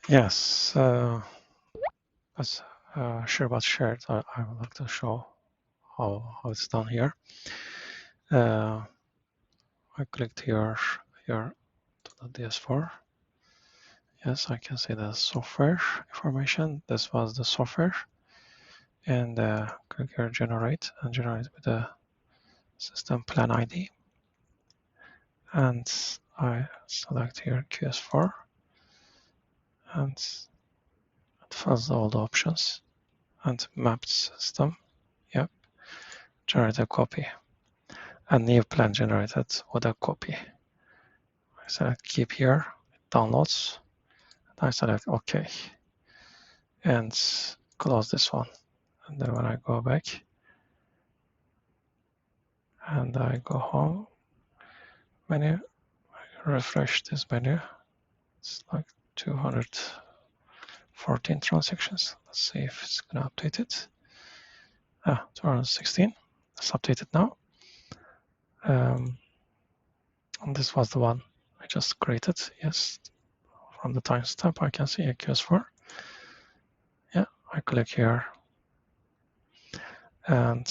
Yes, as Sherbat shared, I would like to show how it's done here. I clicked here to the DS4. Yes, I can see the software information. This was the software. And click here generate and generate with the system plan ID. And I select here QS4 and it fills all the options and mapped system. Yep, generate a copy. A new plan generated with a copy. I select keep here, it downloads. I select OK and close this one. And then when I go back and I go home menu, I refresh this menu. It's like 214 transactions. Let's see if it's going to update it. 216. It's updated now. And this was the one I just created. Yes, from the timestamp I can see a QS4. Yeah, I click here and